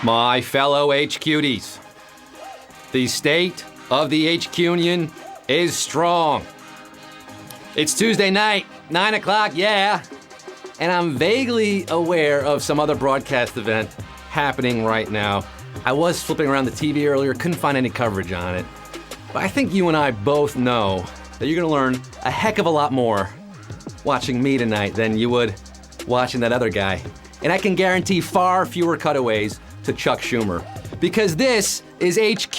My fellow HQties, the state of the HQ Union is strong. It's Tuesday night, 9 o'clock, yeah, and I'm vaguely aware of some other broadcast event happening right now. I was flipping around the TV earlier, couldn't find any coverage on it. But I think you and I both know that you're gonna learn a heck of a lot more watching me tonight than you would watching that other guy. And I can guarantee far fewer cutaways to Chuck Schumer. Because this is HQ,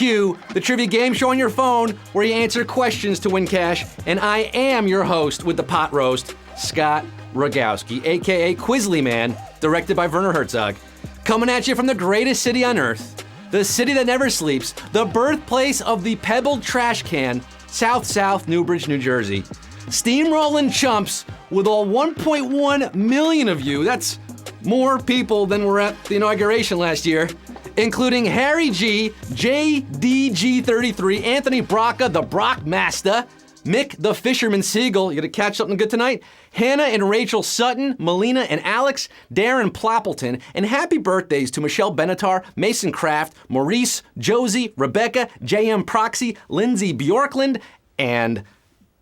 the trivia game show on your phone where you answer questions to win cash. And I am your host with the pot roast, Scott Rogowski, aka Quizly Man, directed by Werner Herzog. Coming at you from the greatest city on earth, the city that never sleeps, the birthplace of the pebbled trash can, South Newbridge, New Jersey. Steamrolling chumps with all 1.1 million of you. That's more people than were at the inauguration last year, including Harry G, JDG33, Anthony Brocca, the Brock Master, Mick the Fisherman Siegel, you gonna catch something good tonight? Hannah and Rachel Sutton, Melina and Alex, Darren Ploppleton, and happy birthdays to Michelle Benatar, Mason Kraft, Maurice, Josie, Rebecca, JM Proxy, Lindsay Bjorkland, and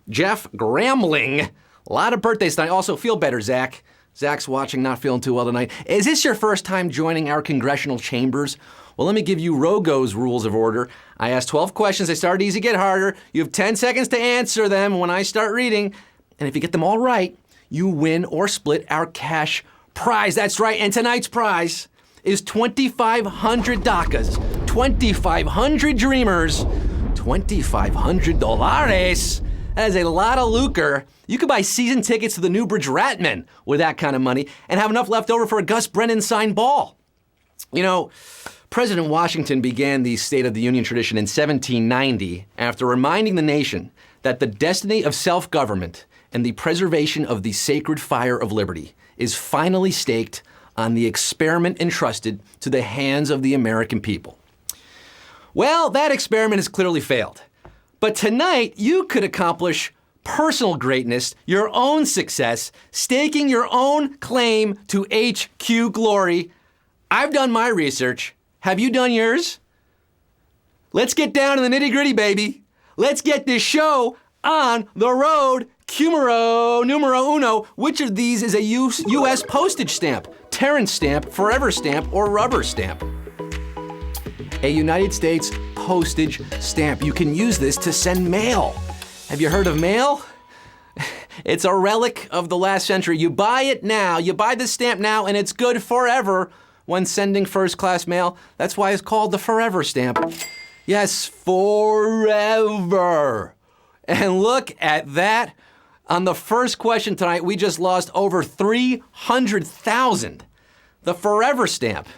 Jeff Gramling. A lot of birthdays tonight. Also, feel better, Zach. Zach's watching, not feeling too well tonight. Is this your first time joining our congressional chambers? Well, let me give you Rogo's rules of order. I ask 12 questions. They start easy, get harder. You have 10 seconds to answer them when I start reading. And if you get them all right, you win or split our cash prize. That's right, and tonight's prize is 2,500 DACAs, 2,500 dreamers, $2,500. That is a lot of lucre. You could buy season tickets to the Newbridge Ratmen with that kind of money and have enough left over for a Gus Brennan signed ball. You know, President Washington began the State of the Union tradition in 1790 after reminding the nation that the destiny of self-government and the preservation of the sacred fire of liberty is finally staked on the experiment entrusted to the hands of the American people. Well, that experiment has clearly failed. But tonight, you could accomplish personal greatness, your own success, staking your own claim to HQ glory. I've done my research. Have you done yours? Let's get down to the nitty-gritty, baby. Let's get this show on the road. Numero uno. Which of these is a U.S. postage stamp? Terrence stamp, Forever stamp, or rubber stamp? A United States postage stamp. You can use this to send mail. Have you heard of mail? It's a relic of the last century. You buy it now, you buy the stamp now, and it's good forever when sending first-class mail. That's why it's called the Forever stamp. Yes, forever. And look at that. On the first question tonight, we just lost over 300,000. The Forever stamp.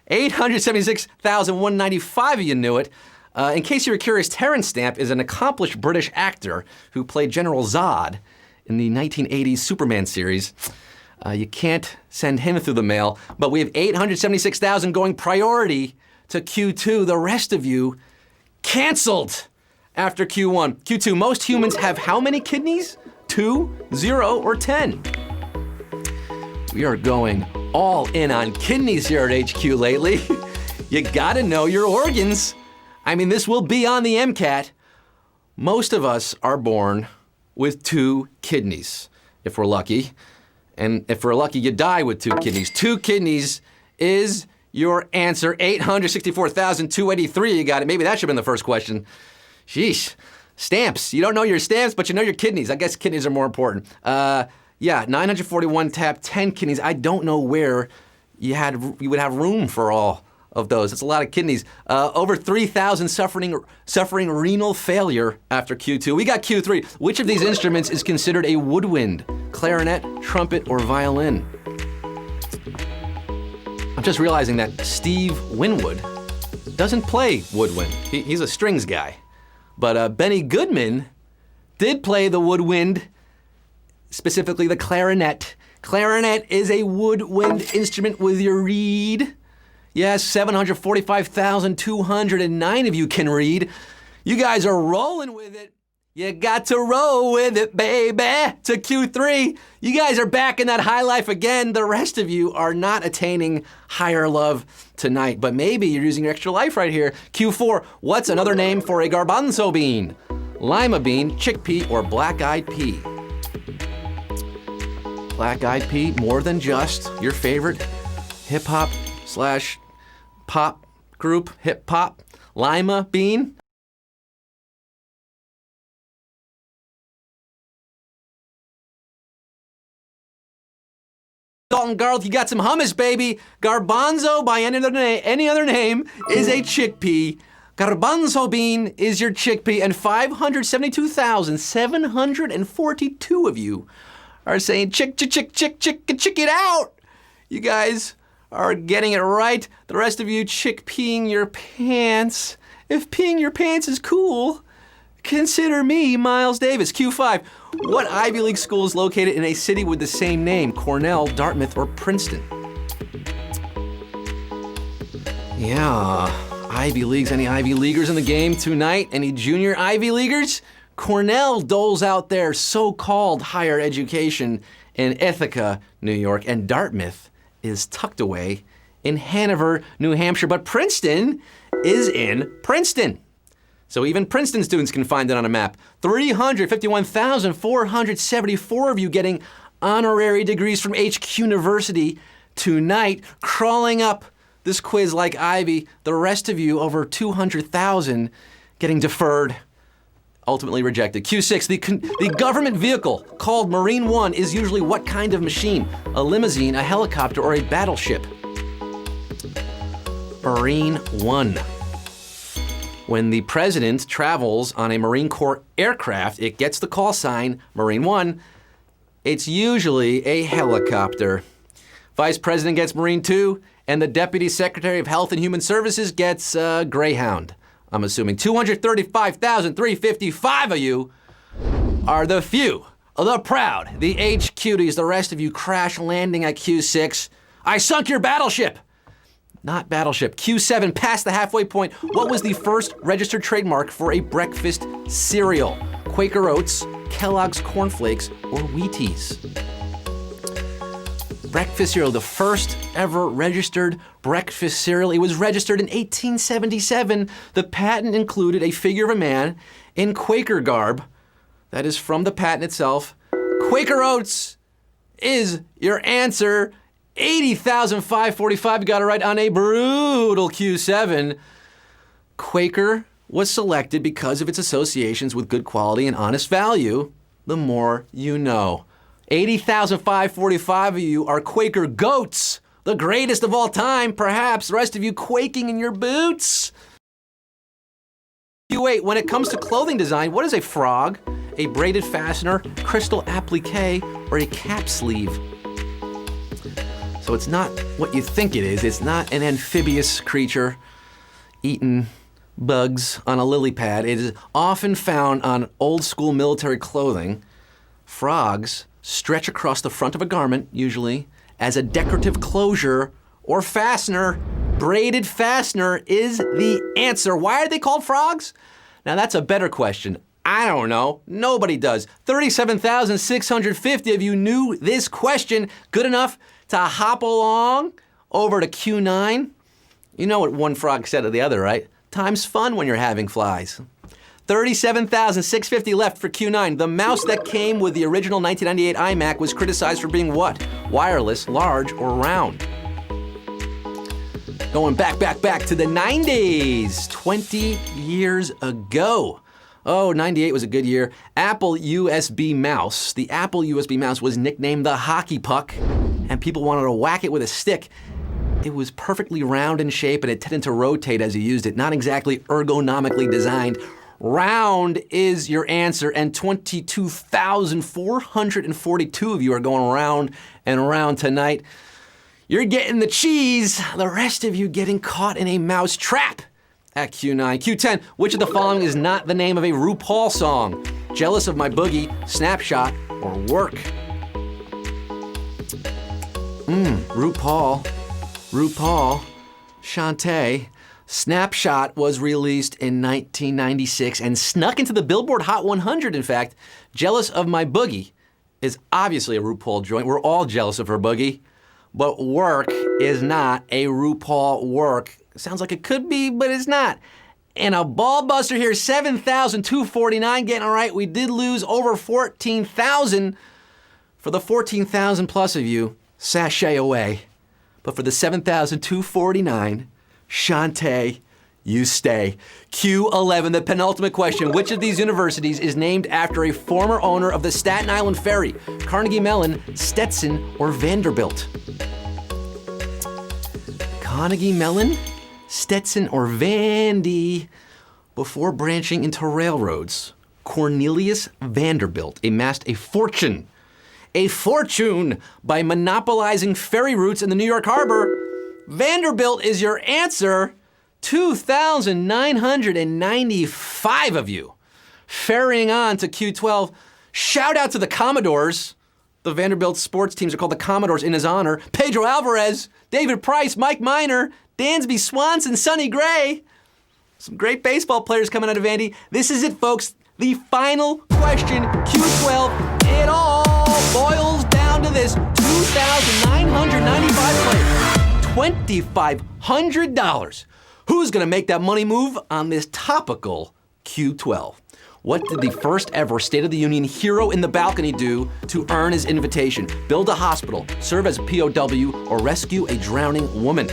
876,195 of you knew it. In case you were curious, Terrence Stamp is an accomplished British actor who played General Zod in the 1980s Superman series. You can't send him through the mail, but we have 876,000 going priority to Q2. The rest of you canceled after Q1. Q2, most humans have how many kidneys? 2, 0, or 10? We are going all in on kidneys here at HQ lately. You gotta know your organs. I mean, this will be on the MCAT. Most of us are born with 2 kidneys, if we're lucky. And if we're lucky, you die with 2 kidneys. 2 kidneys is your answer. 864,283, you got it. Maybe that should have been the first question. Sheesh. Stamps. You don't know your stamps, but you know your kidneys. I guess kidneys are more important. 941 tap, 10 kidneys. I don't know where you would have room for all of those. It's a lot of kidneys. Over 3,000 suffering renal failure after Q2. We got Q3. Which of these instruments is considered a woodwind? Clarinet, trumpet, or violin? I'm just realizing that Steve Winwood doesn't play woodwind. He's a strings guy. But Benny Goodman did play the woodwind, specifically the clarinet. Clarinet is a woodwind instrument with your reed. Yes, 745,209 of you can read. You guys are rolling with it. You got to roll with it, baby. To Q3, you guys are back in that high life again. The rest of you are not attaining higher love tonight, but maybe you're using your extra life right here. Q4, what's another name for a garbanzo bean? Lima bean, chickpea, or black-eyed pea? Black-eyed pea, more than just your favorite hip-hop / pop group, hip-hop. Lima bean? Dalton Garlic, you got some hummus, baby. Garbanzo, by any other name, is a chickpea. Garbanzo bean is your chickpea, and 572,742 of you are saying chick it out. You guys are getting it right. The rest of you chickpeeing your pants. If peeing your pants is cool, consider me Miles Davis. Q5, what Ivy League school is located in a city with the same name? Cornell, Dartmouth, or Princeton? Yeah, Ivy Leagues. Any Ivy Leaguers in the game tonight? Any junior Ivy Leaguers? Cornell doles out their so-called higher education in Ithaca, New York, and Dartmouth is tucked away in Hanover, New Hampshire, but Princeton is in Princeton. So even Princeton students can find it on a map. 351,474 of you getting honorary degrees from HQ University tonight, crawling up this quiz like Ivy. The rest of you, over 200,000, getting deferred, ultimately rejected. Q6, the government vehicle called Marine One is usually what kind of machine? A limousine, a helicopter, or a battleship? Marine One. When the president travels on a Marine Corps aircraft, it gets the call sign Marine One. It's usually a helicopter. Vice President gets Marine Two, and the Deputy Secretary of Health and Human Services gets Greyhound. I'm assuming 235,355 of you are the few, the proud, the H-cuties. The rest of you crash landing at Q6. I sunk your battleship. Not battleship. Q7, past the halfway point. What was the first registered trademark for a breakfast cereal? Quaker Oats, Kellogg's Corn Flakes, or Wheaties? Breakfast cereal, the first ever registered breakfast cereal. It was registered in 1877. The patent included a figure of a man in Quaker garb. That is from the patent itself. Quaker Oats is your answer. 80,545, you got it right on a brutal Q7. Quaker was selected because of its associations with good quality and honest value. The more you know. 80,545 of you are Quaker goats, the greatest of all time, perhaps. The rest of you quaking in your boots. Q8, when it comes to clothing design, what is a frog, a braided fastener, crystal applique, or a cap sleeve? So it's not what you think it is. It's not an amphibious creature eating bugs on a lily pad. It is often found on old school military clothing. Frogs stretch across the front of a garment, usually, as a decorative closure or fastener. Braided fastener is the answer. Why are they called frogs? Now that's a better question. I don't know. Nobody does. 37,650 of you knew this question. Good enough to hop along over to Q9. You know what one frog said to the other, right? Time's fun when you're having flies. 37,650 left for Q9. The mouse that came with the original 1998 iMac was criticized for being what? Wireless, large, or round? Going back to the 90s, 20 years ago. Oh, 98 was a good year. Apple USB mouse. The Apple USB mouse was nicknamed the hockey puck, and people wanted to whack it with a stick. It was perfectly round in shape, and it tended to rotate as you used it. Not exactly ergonomically designed. Round is your answer, and 22,442 of you are going round and round tonight. You're getting the cheese. The rest of you getting caught in a mouse trap at Q9. Q10, which of the following is not the name of a RuPaul song? Jealous of My Boogie, Snapshot, or Work? RuPaul, Shantae. Snapshot was released in 1996 and snuck into the Billboard Hot 100, in fact. Jealous of My Boogie is obviously a RuPaul joint. We're all jealous of her boogie. But Work is not a RuPaul work. Sounds like it could be, but it's not. And a ball buster here, 7,249. Getting all right, we did lose over 14,000. For the 14,000 plus of you, sashay away. But for the 7,249, Shantae, you stay. Q11, the penultimate question. Which of these universities is named after a former owner of the Staten Island Ferry? Carnegie Mellon, Stetson, or Vanderbilt? Carnegie Mellon, Stetson, or Vandy? Before branching into railroads, Cornelius Vanderbilt amassed a fortune by monopolizing ferry routes in the New York Harbor. Vanderbilt is your answer. 2,995 of you. Ferrying on to Q12. Shout out to the Commodores. The Vanderbilt sports teams are called the Commodores in his honor. Pedro Alvarez, David Price, Mike Minor, Dansby Swanson, Sonny Gray. Some great baseball players coming out of Vandy. This is it, folks. The final question, Q12. It all boils down to this. 2,995 players. $2,500. Who's going to make that money move on this topical Q12? What did the first ever State of the Union hero in the balcony do to earn his invitation? Build a hospital, serve as a POW, or rescue a drowning woman?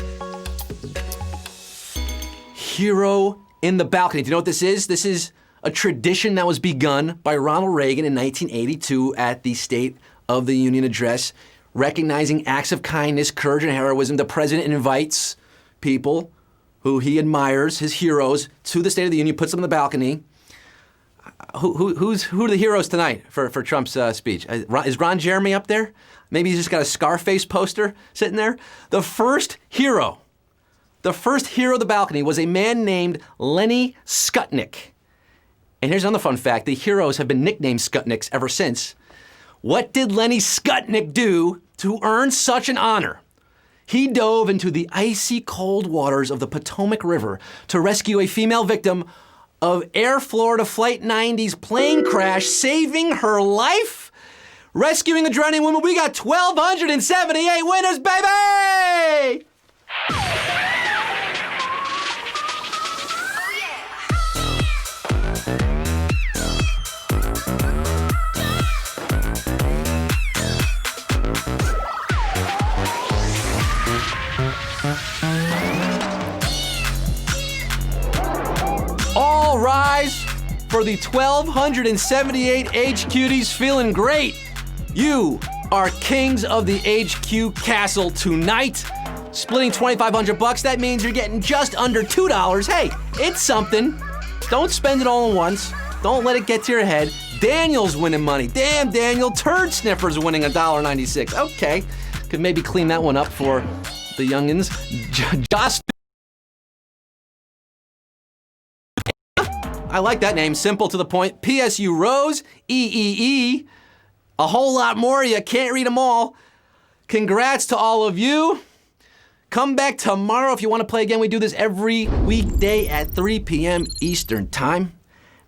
Hero in the balcony. Do you know what this is? This is a tradition that was begun by Ronald Reagan in 1982 at the State of the Union address, recognizing acts of kindness, courage, and heroism. The president invites people who he admires, his heroes, to the State of the Union, puts them on the balcony. Who are the heroes tonight for Trump's speech? Is Ron Jeremy up there? Maybe he's just got a Scarface poster sitting there. The first hero of the balcony was a man named Lenny Skutnik. And here's another fun fact. The heroes have been nicknamed Skutniks ever since. What did Lenny Skutnik do to earn such an honor? He dove into the icy cold waters of the Potomac River to rescue a female victim of Air Florida Flight 90's plane crash, saving her life. Rescuing a drowning woman, we got 1,278 winners, baby! All rise for the 1,278 Age Cuties feeling great. You are kings of the HQ Castle tonight. Splitting $2,500, that means you're getting just under $2. Hey, it's something. Don't spend it all at once. Don't let it get to your head. Daniel's winning money. Damn, Daniel. Turd Sniffer's winning $1.96. Okay, could maybe clean that one up for the youngins. Josh. I like that name, simple to the point. PSU Rose, EEE, a whole lot more. You can't read them all. Congrats to all of you. Come back tomorrow if you want to play again. We do this every weekday at 3 p.m. Eastern Time,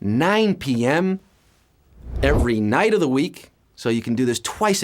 9 p.m. every night of the week. So you can do this twice